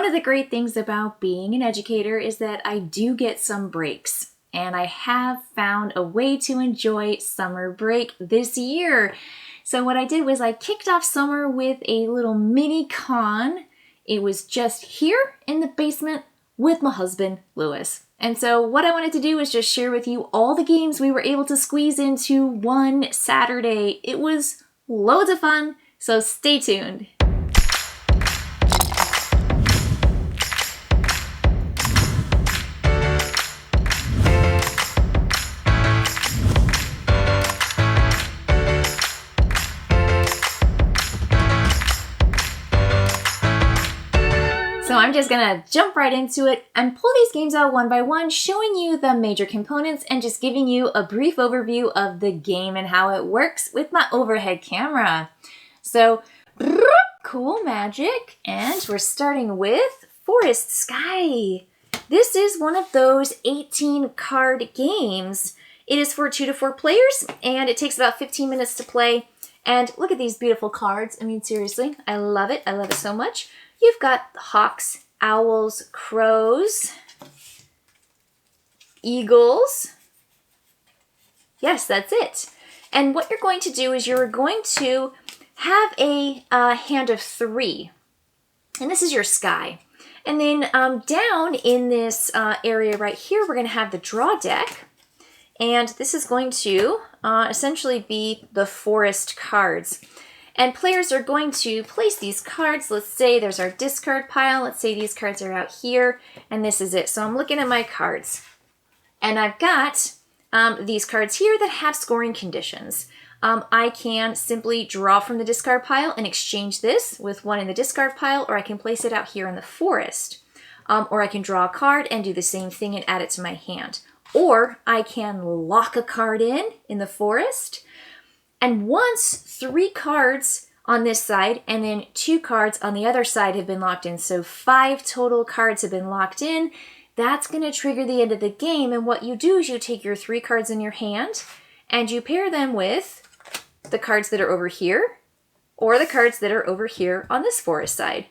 of the great things about being an educator is that I do get some breaks. And I have found a way to enjoy summer break this year. So what I did was I kicked off summer with a little mini con. It was just here in the basement with my husband, Lewis. And so what I wanted to do is just share with you all the games we were able to squeeze into one Saturday. It was loads of fun, so stay tuned. So I'm just gonna jump right into it and pull these games out one by one, showing you the major components and just giving you a brief overview of the game and how it works with my overhead camera. So, cool magic, and we're starting with Forest Sky. This is one of those 18 card games. It is for 2 to 4 players, and it takes about 15 minutes to play. And look at these beautiful cards. I mean, seriously, I love it. I love it so much. You've got hawks, owls, crows, eagles. Yes, that's it. And what you're going to do is you're going to have a hand of 3. And this is your sky. And then down in this area right here, we're going to have the draw deck. And this is going to essentially be the forest cards. And players are going to place these cards. Let's say there's our discard pile. Let's say these cards are out here, and this is it. So I'm looking at my cards, and I've got these cards here that have scoring conditions. I can simply draw from the discard pile and exchange this with one in the discard pile, or I can place it out here in the forest. Or I can draw a card and do the same thing and add it to my hand. Or I can lock a card in the forest. And once 3 cards on this side and then 2 cards on the other side have been locked in, so 5 total cards have been locked in, that's going to trigger the end of the game. And what you do is you take your 3 cards in your hand and you pair them with the cards that are over here or the cards that are over here on this forest side.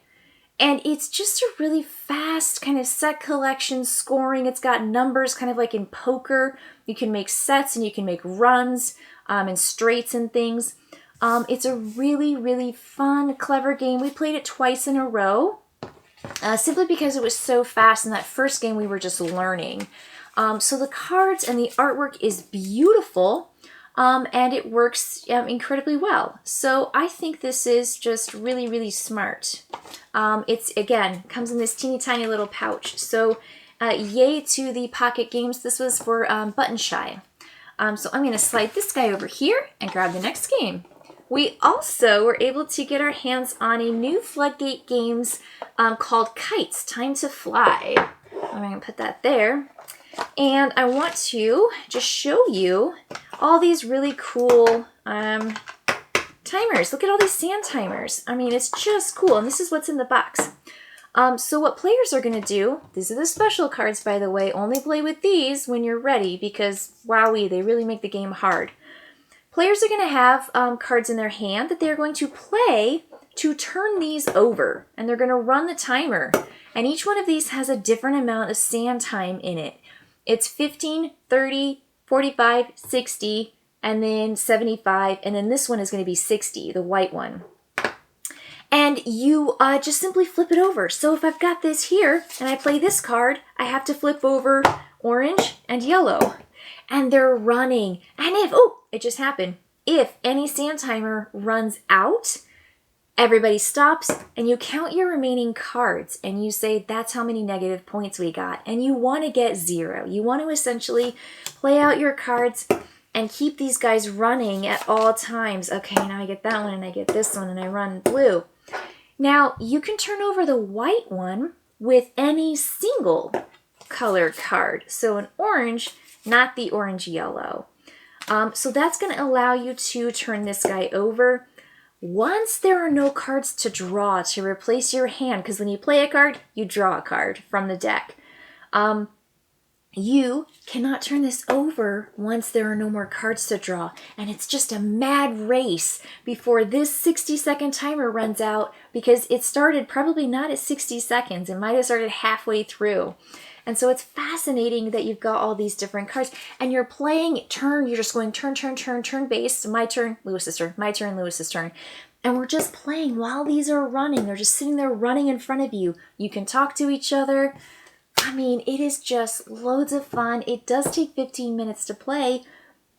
And it's just a really fast kind of set collection scoring. It's got numbers kind of like in poker. You can make sets and you can make runs and straights and things. It's a really, really fun, clever game. We played it twice in a row simply because it was so fast. In that first game, we were just learning. So the cards and the artwork is beautiful. And it works incredibly well. So I think this is just really, really smart. It's, again, comes in this teeny tiny little pouch. So yay to the Pocket Games. This was for Button Shy. So I'm going to slide this guy over here and grab the next game. We also were able to get our hands on a new Floodgate Games called Kites, Time to Fly. I'm going to put that there. And I want to just show you all these really cool timers. Look at all these sand timers. I mean, it's just cool. And this is what's in the box. So what players are going to do, these are the special cards, by the way. Only play with these when you're ready because, wowee, they really make the game hard. Players are going to have cards in their hand that they're going to play to turn these over. And they're going to run the timer. And each one of these has a different amount of sand time in it. It's 15, 30, 45, 60, and then 75. And then this one is going to be 60, the white one. And you just simply flip it over. So if I've got this here and I play this card, I have to flip over orange and yellow. And they're running. And if, oh, it just happened. If any sand timer runs out, everybody stops and you count your remaining cards and you say, that's how many negative points we got. And you want to get 0. You want to essentially play out your cards and keep these guys running at all times. Okay, now I get that one and I get this one and I run blue. Now, you can turn over the white one with any single color card. So an orange, not the orange-yellow. So that's going to allow you to turn this guy over. Once there are no cards to draw to replace your hand, because when you play a card, you draw a card from the deck. you cannot turn this over once there are no more cards to draw. And it's just a mad race before this 60-second timer runs out, because it started probably not at 60 seconds. It might have started halfway through. And so it's fascinating that you've got all these different cards and you're playing turn. You're just going turn, turn, turn, turn based. My turn, Lewis's turn, my turn, Lewis's turn. And we're just playing while these are running. They're just sitting there running in front of you. You can talk to each other. I mean, it is just loads of fun. It does take 15 minutes to play,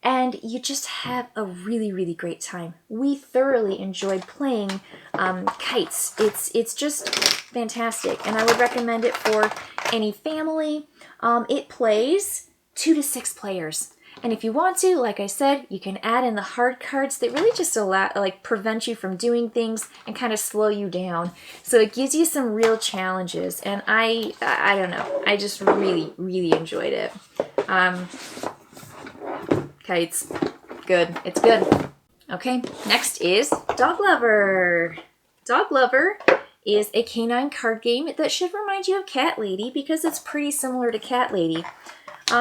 and you just have a really, really great time. We thoroughly enjoyed playing Kites. It's just fantastic, and I would recommend it for any family. It plays 2 to 6 players. And if you want to, like I said, you can add in the hard cards that really just prevent you from doing things and kind of slow you down. So it gives you some real challenges, and I don't know, I just really, really enjoyed it. Kites, good, it's good. Okay, next is Dog Lover. Dog Lover is a canine card game that should remind you of Cat Lady because it's pretty similar to Cat Lady.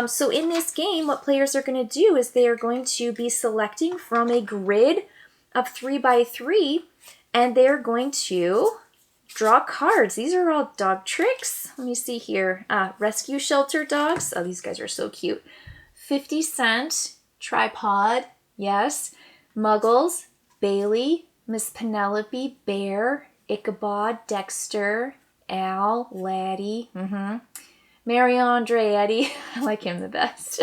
So in this game, what players are going to do is they are going to be selecting from a grid of 3 by 3, and they're going to draw cards. These are all dog tricks. Let me see here. Rescue shelter dogs. Oh, these guys are so cute. 50 Cent, Tripod, yes. Muggles, Bailey, Miss Penelope, Bear, Ichabod, Dexter, Al, Laddie, Mary Andretti, I like him the best.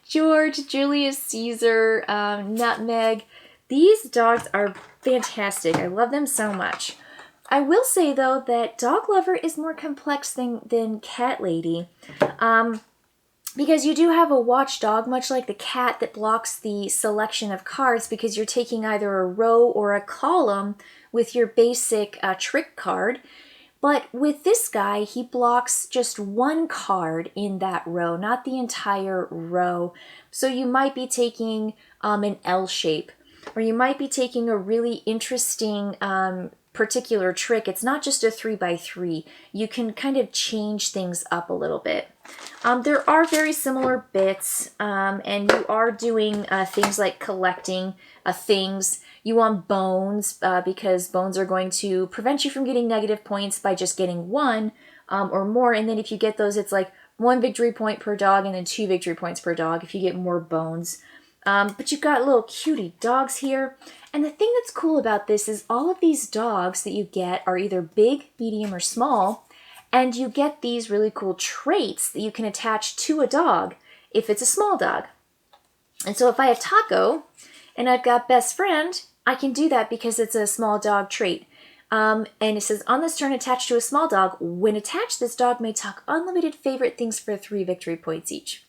George, Julius Caesar, Nutmeg. These dogs are fantastic. I love them so much. I will say, though, that Dog Lover is more complex than Cat Lady. Because you do have a watchdog, much like the cat, that blocks the selection of cards because you're taking either a row or a column with your basic trick card. But with this guy, he blocks just one card in that row, not the entire row. So you might be taking an L shape, or you might be taking a really interesting particular trick. It's not just a 3 by 3. You can kind of change things up a little bit. There are very similar bits, and you are doing things like collecting things. You want bones because bones are going to prevent you from getting negative points by just getting 1 or more. And then if you get those, it's like 1 victory point per dog and then 2 victory points per dog if you get more bones. But you've got little cutie dogs here. And the thing that's cool about this is all of these dogs that you get are either big, medium, or small. And you get these really cool traits that you can attach to a dog if it's a small dog. And so if I have Taco and I've got Best Friend, I can do that because it's a small dog trait. And it says, on this turn attached to a small dog, when attached, this dog may talk unlimited favorite things for 3 victory points each.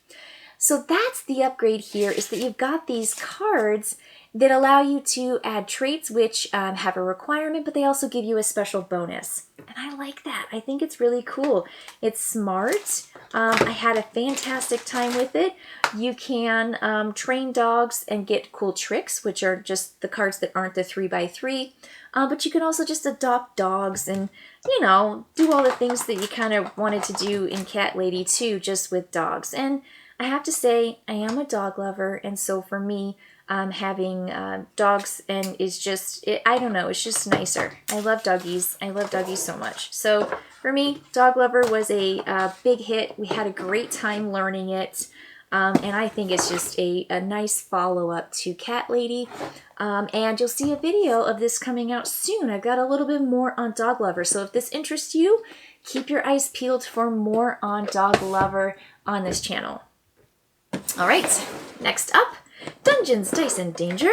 So that's the upgrade here, is that you've got these cards that allow you to add traits which have a requirement, but they also give you a special bonus. And I like that. I think it's really cool. It's smart. I had a fantastic time with it. You can train dogs and get cool tricks, which are just the cards that aren't the 3 by 3. But you can also just adopt dogs and, you know, do all the things that you kind of wanted to do in Cat Lady too, just with dogs. And I have to say, I am a dog lover, and so for me, having dogs and is just, I don't know, it's just nicer. I love doggies. I love doggies so much. So for me, Dog Lover was a big hit. We had a great time learning it. And I think it's just a nice follow-up to Cat Lady. And you'll see a video of this coming out soon. I've got a little bit more on Dog Lover. So if this interests you, keep your eyes peeled for more on Dog Lover on this channel. All right, next up, Dungeons, Dice, and Danger.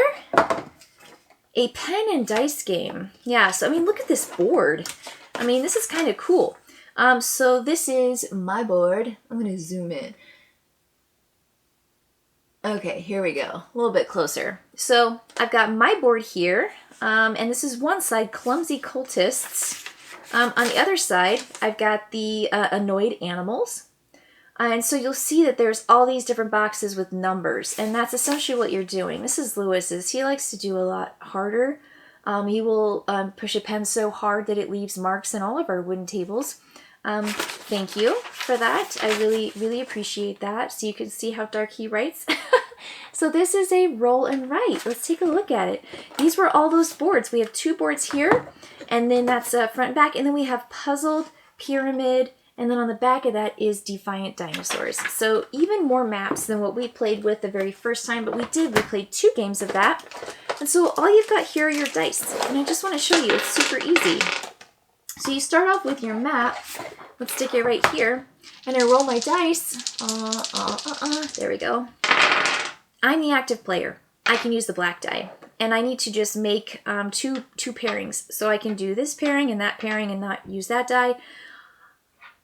A pen and dice game. Yeah, so I mean, look at this board. I mean, this is kind of cool. So this is my board. I'm going to zoom in. Okay, here we go. A little bit closer. So I've got my board here, and this is one side, Clumsy Cultists. On the other side, I've got the Annoyed Animals. And so you'll see that there's all these different boxes with numbers, and that's essentially what you're doing. This is Lewis's. He likes to do a lot harder. He will push a pen so hard that it leaves marks in all of our wooden tables. Thank you. for that. I really, really appreciate that. So you can see how dark he writes. So this is a roll and write. Let's take a look at it. These were all those boards. We have 2 boards here, and then that's front and back, and then we have puzzled, pyramid, and then on the back of that is Defiant Dinosaurs. So even more maps than what we played with the very first time, but we played 2 games of that. And so all you've got here are your dice, and I just want to show you, it's super easy. So you start off with your map. Let's stick it right here, and I roll my dice. There we go. I'm the active player. I can use the black die, and I need to just make two pairings. So I can do this pairing and that pairing and not use that die.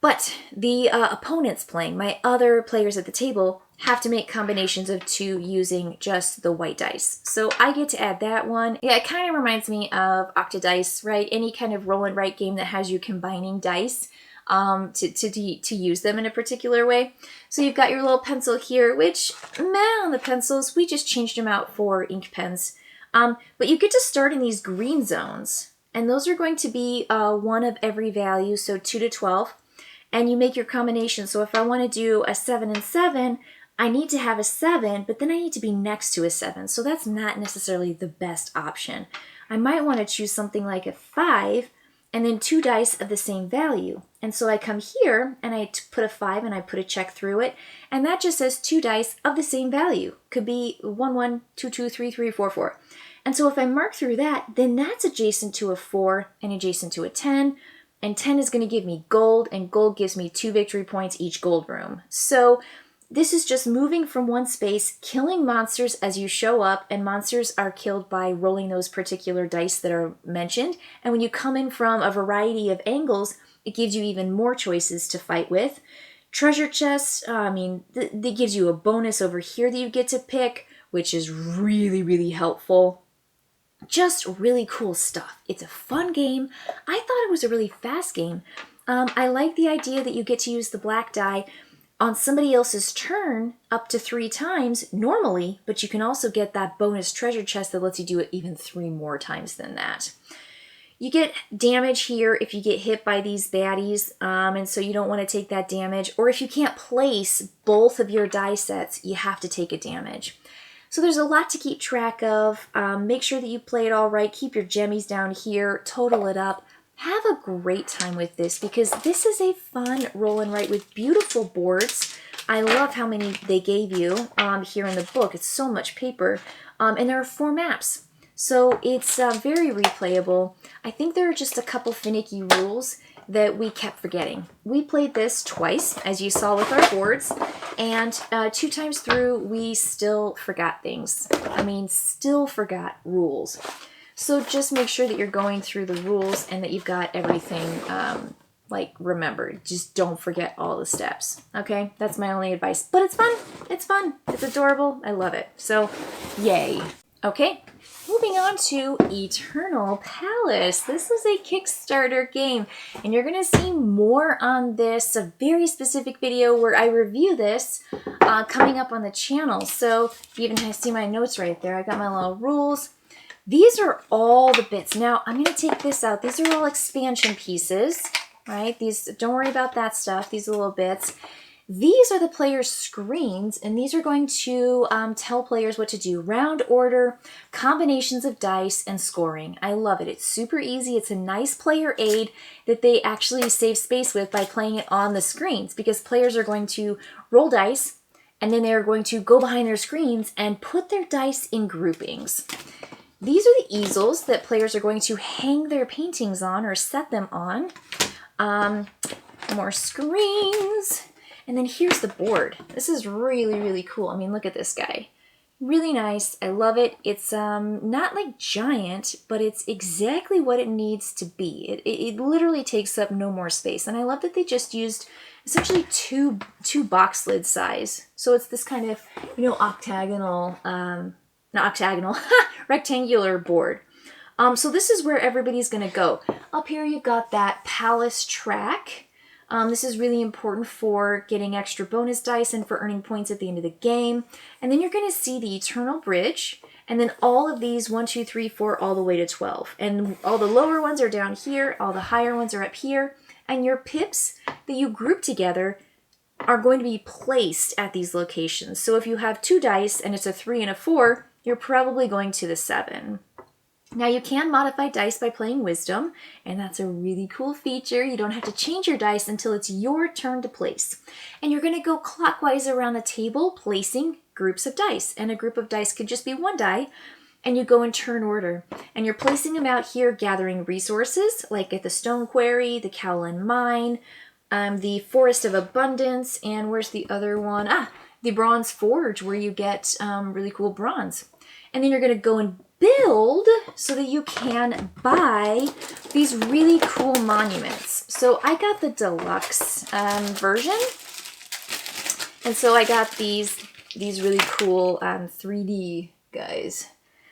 But the opponents playing, my other players at the table, have to make combinations of 2 using just the white dice. So I get to add that one. Yeah, it kind of reminds me of Octadice, right? Any kind of roll and write game that has you combining dice to use them in a particular way. So you've got your little pencil here, which, man, on the pencils, we just changed them out for ink pens. But you get to start in these green zones, and those are going to be 1 of every value, so 2 to 12. And you make your combination. So if I want to do a 7 and 7, I need to have a 7, but then I need to be next to a 7. So that's not necessarily the best option. I might want to choose something like a 5 and then 2 dice of the same value. And so I come here and I put a 5 and I put a check through it. And that just says 2 dice of the same value. Could be 1, 1, 2, 2, 3, 3, 4, 4. And so if I mark through that, then that's adjacent to a 4 and adjacent to a 10. And 10 is going to give me gold, and gold gives me 2 victory points each gold room. So this is just moving from one space, killing monsters as you show up, and monsters are killed by rolling those particular dice that are mentioned. And when you come in from a variety of angles, it gives you even more choices to fight with. Treasure chests, that gives you a bonus over here that you get to pick, which is really, really helpful. Just really cool stuff. It's a fun game. I thought it was a really fast game. I like the idea that you get to use the black die on somebody else's turn up to 3 times normally, but you can also get that bonus treasure chest that lets you do it even 3 more times than that. You get damage here if you get hit by these baddies, and so you don't want to take that damage. Or if you can't place both of your die sets, you have to take a damage. So there's a lot to keep track of. Make sure that you play it all right. Keep your jemmies down here. Total it up. Have a great time with this because this is a fun roll and write with beautiful boards. I love how many they gave you here in the book. It's so much paper. And there are 4 maps. So it's very replayable. I think there are just a couple finicky rules that we kept forgetting. We played this twice, as you saw with our boards, and 2 times through, we still forgot things. I mean, still forgot rules. So just make sure that you're going through the rules and that you've got everything remembered. Just don't forget all the steps, okay? That's my only advice. But it's fun. It's fun. It's adorable. I love it. So, yay. Okay. Moving on to Eternal Palace. This is a Kickstarter game, and you're going to see more on this, a very specific video where I review this coming up on the channel. So you even see my notes right there. I got my little rules. These are all the bits. Now, I'm going to take this out. These are all expansion pieces, right? These, don't worry about that stuff. These are little bits. These are the players' screens, and these are going to tell players what to do. Round order, combinations of dice, and scoring. I love it. It's super easy. It's a nice player aid that they actually save space with by playing it on the screens because players are going to roll dice, and then they're going to go behind their screens and put their dice in groupings. These are the easels that players are going to hang their paintings on or set them on. More screens. And then here's the board. This is really, really cool. I mean, look at this guy. Really nice. I love it. It's not like giant, but it's exactly what it needs to be. It literally takes up no more space. And I love that they just used essentially two box lid size. So it's this kind of, octagonal, not octagonal, rectangular board. So this is where everybody's going to go. Up here you've got that palace track. This is really important for getting extra bonus dice and for earning points at the end of the game. And then you're going to see the Eternal Bridge, and then all of these 1, 2, 3, 4, all the way to 12. And all the lower ones are down here, all the higher ones are up here, and your pips that you group together are going to be placed at these locations. So if you have 2 dice and it's a 3 and a 4, you're probably going to the 7. Now you can modify dice by playing wisdom, and that's a really cool feature. You don't have to change your dice until it's your turn to place. And you're going to go clockwise around the table placing groups of dice. And a group of dice could just be 1 die, and you go in turn order. And you're placing them out here gathering resources, like at the Stone Quarry, the Cowlin Mine, the Forest of Abundance, and where's the other one? The Bronze Forge, where you get really cool bronze. And then you're going to go and build so that you can buy these really cool monuments. So I got the deluxe version. And so I got these really cool 3D guys.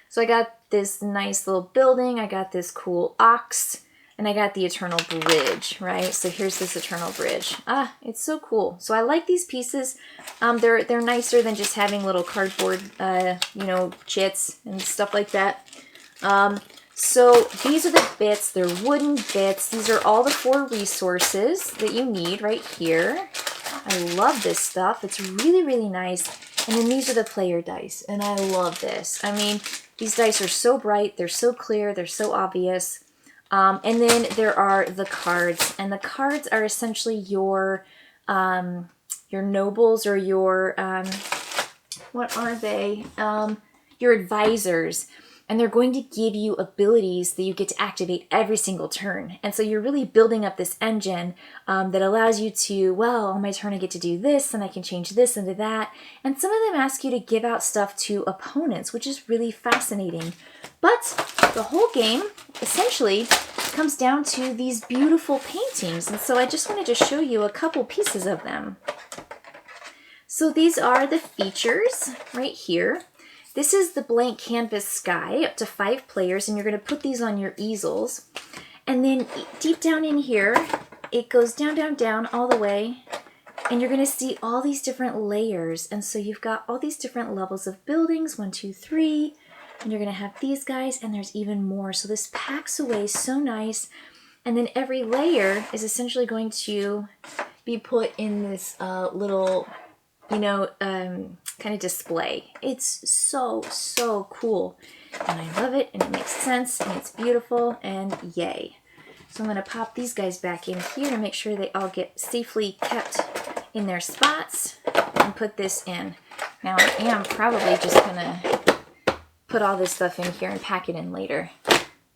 So I got this nice little building, I got this cool ox, and I got the Eternal Bridge, right? So here's this Eternal Bridge. It's so cool. So I like these pieces. They're nicer than just having little cardboard, chits and stuff like that. So these are the bits. They're wooden bits. These are all the 4 resources that you need right here. I love this stuff. It's really, really nice. And then these are the player dice, and I love this. I mean, these dice are so bright. They're so clear. They're so obvious. And then there are the cards, and the cards are essentially your nobles or your, what are they? Your advisors. And they're going to give you abilities that you get to activate every single turn. And so you're really building up this engine that allows you to, well, on my turn I get to do this, and I can change this into that. And some of them ask you to give out stuff to opponents, which is really fascinating. But the whole game essentially comes down to these beautiful paintings. And so I just wanted to show you a couple pieces of them. So these are the features right here. This is the blank canvas sky, up to 5 players, and you're going to put these on your easels. And then deep down in here, it goes down, down, down all the way, and you're going to see all these different layers. And so you've got all these different levels of buildings, 1, 2, 3, and you're going to have these guys, and there's even more. So this packs away so nice. And then every layer is essentially going to be put in this little, kind of display. It's so, so cool. And I love it, and it makes sense, and it's beautiful, and yay. So I'm going to pop these guys back in here to make sure they all get safely kept in their spots, and put this in. Now I am probably just going to put all this stuff in here and pack it in later.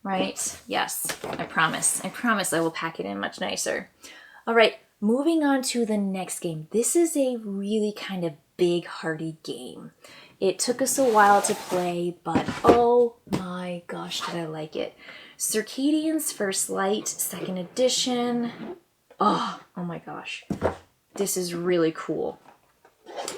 Right? Yes, I promise. I promise I will pack it in much nicer. All right, moving on to the next game. This is a really kind of big, hearty game. It took us a while to play, but oh my gosh, did I like it. Circadian's First Light, 2nd edition. Oh my gosh. This is really cool.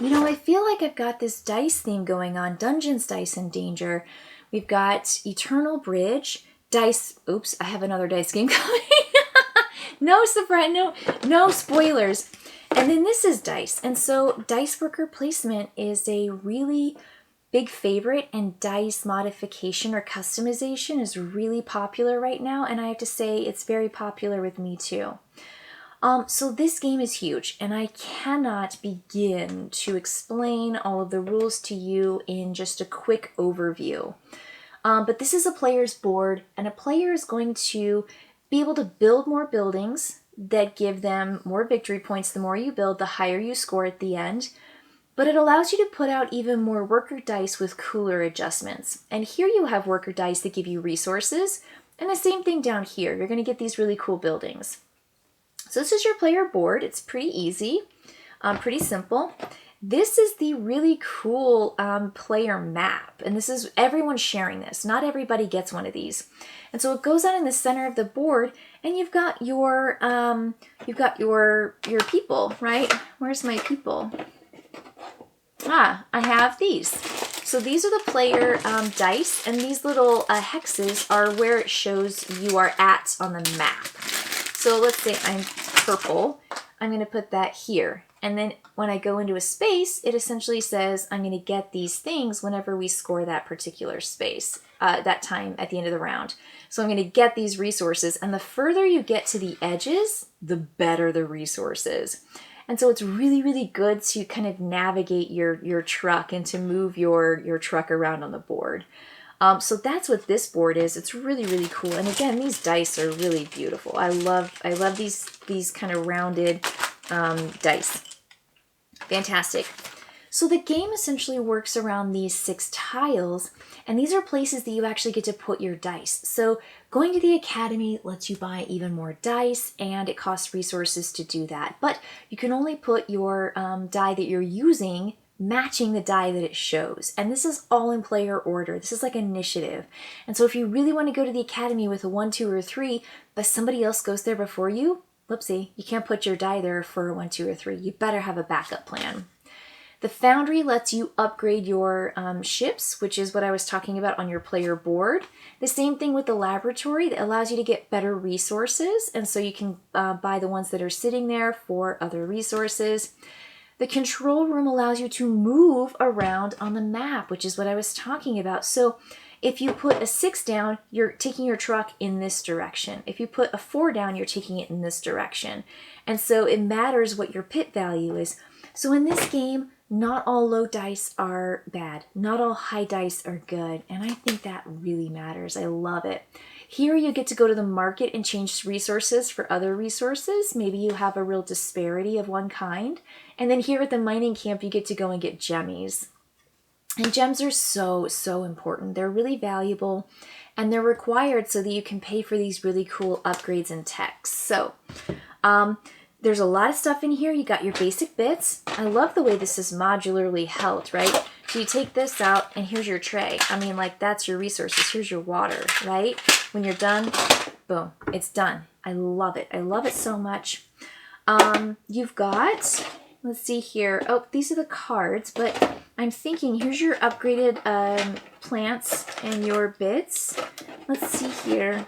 I feel like I've got this dice theme going on. Dungeons, Dice, and Danger. We've got Eternal Bridge, Dice. Oops, I have another dice game coming. No surprise, no spoilers. And then this is dice. And so dice worker placement is a really big favorite, and dice modification or customization is really popular right now. And I have to say it's very popular with me too. So this game is huge, and I cannot begin to explain all of the rules to you in just a quick overview. But this is a player's board, and a player is going to be able to build more buildings that give them more victory points. The more you build, the higher you score at the end. But it allows you to put out even more worker dice with cooler adjustments. And here you have worker dice that give you resources, and the same thing down here. You're going to get these really cool buildings. So this is your player board. It's pretty easy, pretty simple. This is the really cool player map, and this is everyone's sharing this. Not everybody gets one of these. And so it goes on in the center of the board, and you've got your people, right? Where's my people? I have these. So these are the player dice, and these little hexes are where it shows you are at on the map. So let's say I'm purple. I'm going to put that here. And then when I go into a space, it essentially says I'm going to get these things whenever we score that particular space, that time at the end of the round. So I'm going to get these resources. And the further you get to the edges, the better the resources. And so it's really, really good to kind of navigate your truck and to move your truck around on the board. So that's what this board is. It's really, really cool. And again, these dice are really beautiful. I love these kind of rounded dice. Fantastic. So the game essentially works around these 6 tiles, and these are places that you actually get to put your dice. So going to the academy lets you buy even more dice, and it costs resources to do that. But you can only put your die that you're using matching the die that it shows. And this is all in player order. This is like initiative. And so if you really want to go to the academy with a 1, 2, or 3, but somebody else goes there before you, whoopsie, you can't put your die there for a 1, 2, or 3. You better have a backup plan. The Foundry lets you upgrade your ships, which is what I was talking about on your player board. The same thing with the Laboratory that allows you to get better resources, and so you can buy the ones that are sitting there for other resources. The Control Room allows you to move around on the map, which is what I was talking about. So if you put a 6 down, you're taking your truck in this direction. If you put a 4 down, you're taking it in this direction. And so it matters what your pit value is. So in this game, not all low dice are bad. Not all high dice are good. And I think that really matters. I love it. Here you get to go to the market and change resources for other resources. Maybe you have a real disparity of one kind. And then here at the mining camp, you get to go and get gemmies. And gems are so, so important. They're really valuable, and they're required so that you can pay for these really cool upgrades and techs. So there's a lot of stuff in here. You got your basic bits. I love the way this is modularly held, right? So you take this out, and here's your tray. I mean, like, that's your resources. Here's your water, right? When you're done, boom, it's done. I love it. I love it so much. You've got, let's see here. Oh, these are the cards, but I'm thinking, here's your upgraded plants and your bits. Let's see here.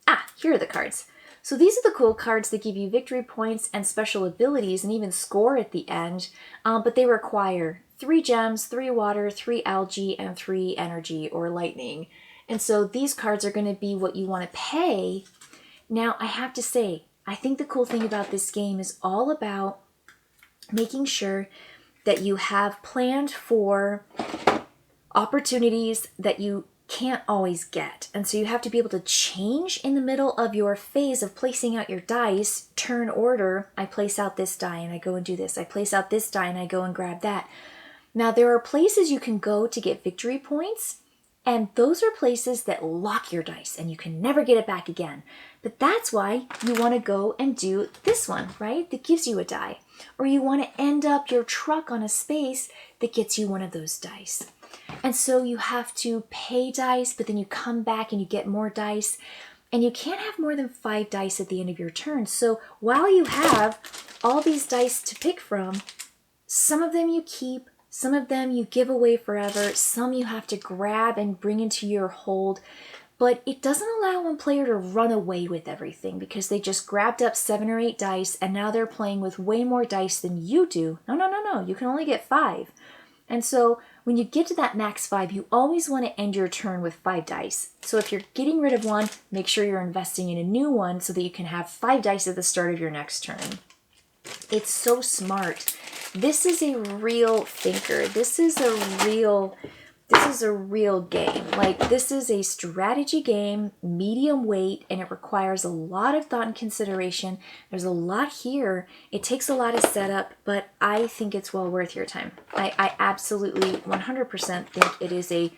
Ah, here are the cards. So these are the cool cards that give you victory points and special abilities and even score at the end, but they require 3 gems, 3 water, 3 algae, and 3 energy or lightning. And so these cards are going to be what you want to pay. Now, I have to say, I think the cool thing about this game is all about making sure that you have planned for opportunities that you can't always get. And so you have to be able to change in the middle of your phase of placing out your dice, turn order. I place out this die and I go and do this. I place out this die and I go and grab that. Now, there are places you can go to get victory points, and those are places that lock your dice and you can never get it back again. But that's why you want to go and do this one, right? That gives you a die. Or you want to end up your truck on a space that gets you one of those dice. And so you have to pay dice, but then you come back and you get more dice. And you can't have more than 5 dice at the end of your turn. So while you have all these dice to pick from, some of them you keep, some of them you give away forever, some you have to grab and bring into your hold. But it doesn't allow one player to run away with everything because they just grabbed up 7 or 8 dice and now they're playing with way more dice than you do. No, no, no, no. You can only get 5. And so when you get to that max 5, you always want to end your turn with 5 dice. So if you're getting rid of one, make sure you're investing in a new one so that you can have 5 dice at the start of your next turn. It's so smart. This is a real thinker. This is a real game. Like, this is a strategy game, medium weight, and it requires a lot of thought and consideration. There's a lot here. It takes a lot of setup, but I think it's well worth your time. I absolutely 100% think it is a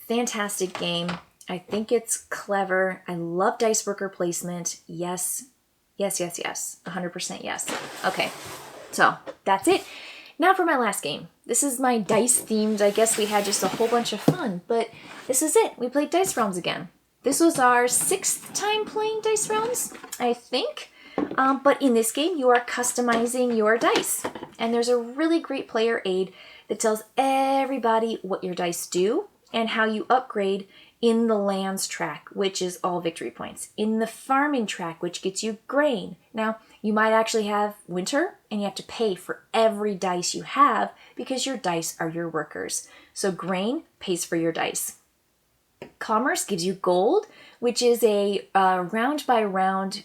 fantastic game. I think it's clever. I love dice worker placement. Yes. Yes, yes, yes. 100% yes. Okay, so that's it. Now for my last game. This is my dice themed. I guess we had just a whole bunch of fun, but this is it. We played Dice Realms again. This was our 6th time playing Dice Realms, I think. But in this game, you are customizing your dice. And there's a really great player aid that tells everybody what your dice do and how you upgrade in the lands track, which is all victory points. In the farming track, which gets you grain. Now, you might actually have winter, and you have to pay for every dice you have because your dice are your workers. So grain pays for your dice. Commerce gives you gold, which is a round by round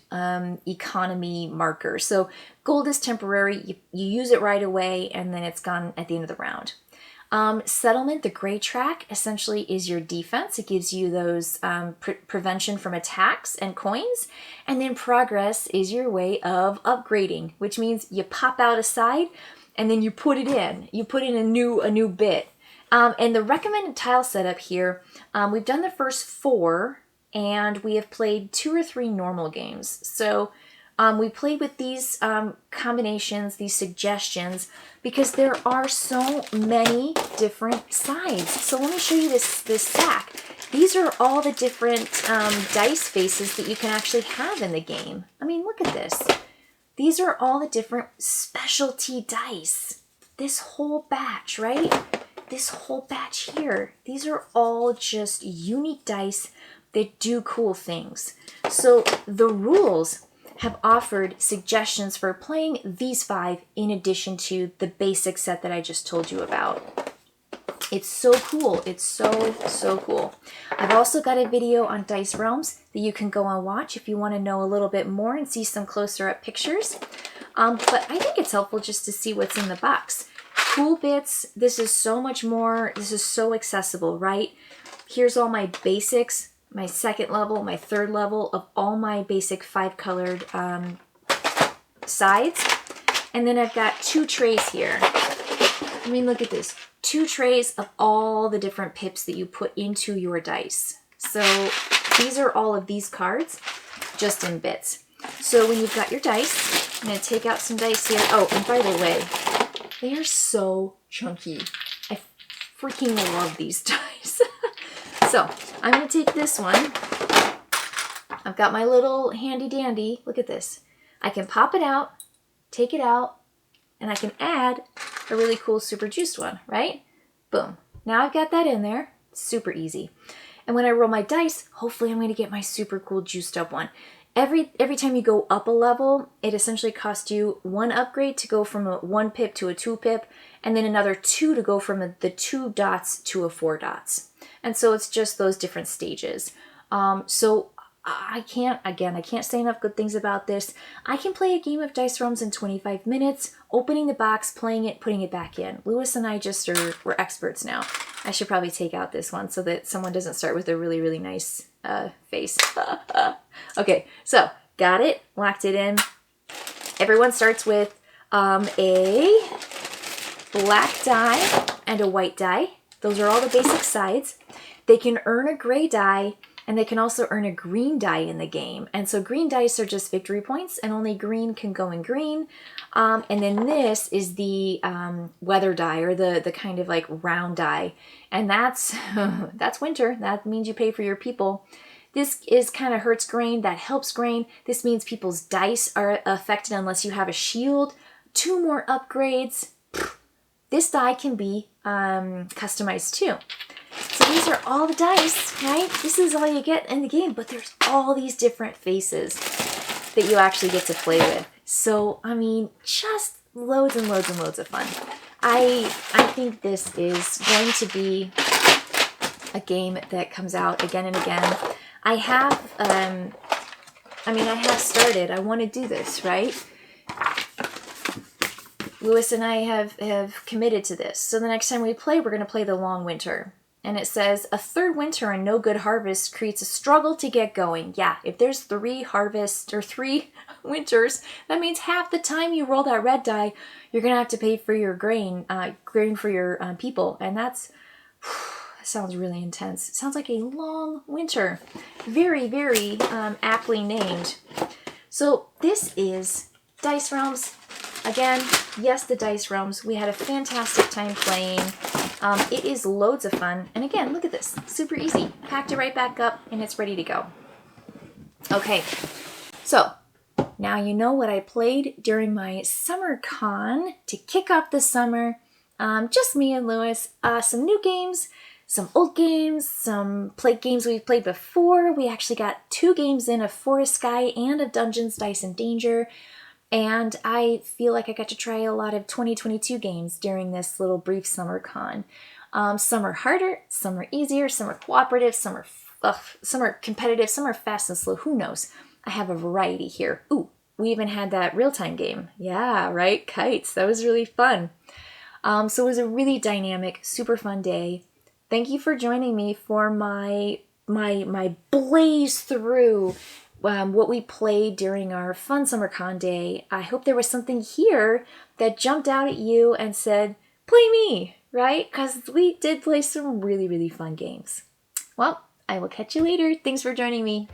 economy marker. So gold is temporary, you use it right away, and then it's gone at the end of the round. Settlement, the gray track, essentially is your defense. It gives you those prevention from attacks and coins. And then progress is your way of upgrading, which means you pop out a side and then you put it in. You put in a new bit. And the recommended tile setup here, we've done the first 4 and we have played 2 or 3 normal games. So we played with these combinations, these suggestions, because there are so many different sides. So let me show you this stack. These are all the different dice faces that you can actually have in the game. I mean, look at this. These are all the different specialty dice. This whole batch, right? This whole batch here. These are all just unique dice that do cool things. So the rules have offered suggestions for playing these 5 in addition to the basic set that I just told you about. It's so cool. It's so cool. I've also got a video on Dice Realms that you can go and watch if you want to know a little bit more and see some closer up pictures. But I think it's helpful just to see what's in the box. Cool bits. This is so much more. This is so accessible, right? Here's all my basics. My second level, my third level of all my basic 5-colored sides. And then I've got 2 trays here. I mean, look at this. 2 trays of all the different pips that you put into your dice. So these are all of these cards, just in bits. So when you've got your dice, I'm going to take out some dice here. Oh, and by the way, they are so chunky. I freaking love these dice. So I'm going to take this one. I've got my little handy dandy. Look at this. I can pop it out, take it out, and I can add a really cool super juiced one, right? Boom. Now I've got that in there. Super easy. And when I roll my dice, hopefully I'm going to get my super cool juiced up one. Every time you go up a level, it essentially costs you 1 upgrade to go from a 1 pip to a 2 pip, and then another 2 to go from the 2 dots to a 4 dots. And so it's just those different stages. So I can't say enough good things about this. I can play a game of Dice Realms in 25 minutes, opening the box, playing it, putting it back in. Lewis and I we're experts now. I should probably take out this one so that someone doesn't start with a really, really nice face. Okay, so got it, locked it in. Everyone starts with a black die and a white die. Those are all the basic sides. They can earn a gray die, and they can also earn a green die in the game. And so green dice are just victory points, and only green can go in green. And then this is the weather die, or the kind of like round die. And that's winter. That means you pay for your people. This is kind of hurts grain. That helps grain. This means people's dice are affected unless you have a shield. 2 more upgrades. This die can be customized too. So these are all the dice, right? This is all you get in the game, but there's all these different faces that you actually get to play with. So, I mean, just loads and loads and loads of fun. I think this is going to be a game that comes out again and again. I have started. I want to do this, right? Lewis and I have committed to this. So the next time we play, we're going to play the long winter. And it says, a 3rd winter and no good harvest creates a struggle to get going. Yeah, if there's 3 harvests or 3 winters, that means half the time you roll that red die, you're going to have to pay for your grain for your people. And that sounds really intense. It sounds like a long winter. Very, very aptly named. So this is Dice Realms. Again, yes, the Dice Realms. We had a fantastic time playing. It is loads of fun. And again, look at this. Super easy. Packed it right back up and it's ready to go. Okay, so now you know what I played during my summer con to kick off the summer. Just me and Lewis. Some new games, some old games, some games we've played before. We actually got 2 games in of Forest Sky and of Dungeons, Dice, and Danger. And I feel like I got to try a lot of 2022 games during this little brief summer con. Some are harder, some are easier, some are cooperative, some are some are competitive, some are fast and slow. Who knows? I have a variety here. Ooh, we even had that real-time game. Yeah, right? Kites. That was really fun. So it was a really dynamic, super fun day. Thank you for joining me for my blaze through what we played during our fun summer con day. I hope there was something here that jumped out at you and said, play me, right? Because we did play some really, really fun games. Well, I will catch you later. Thanks for joining me.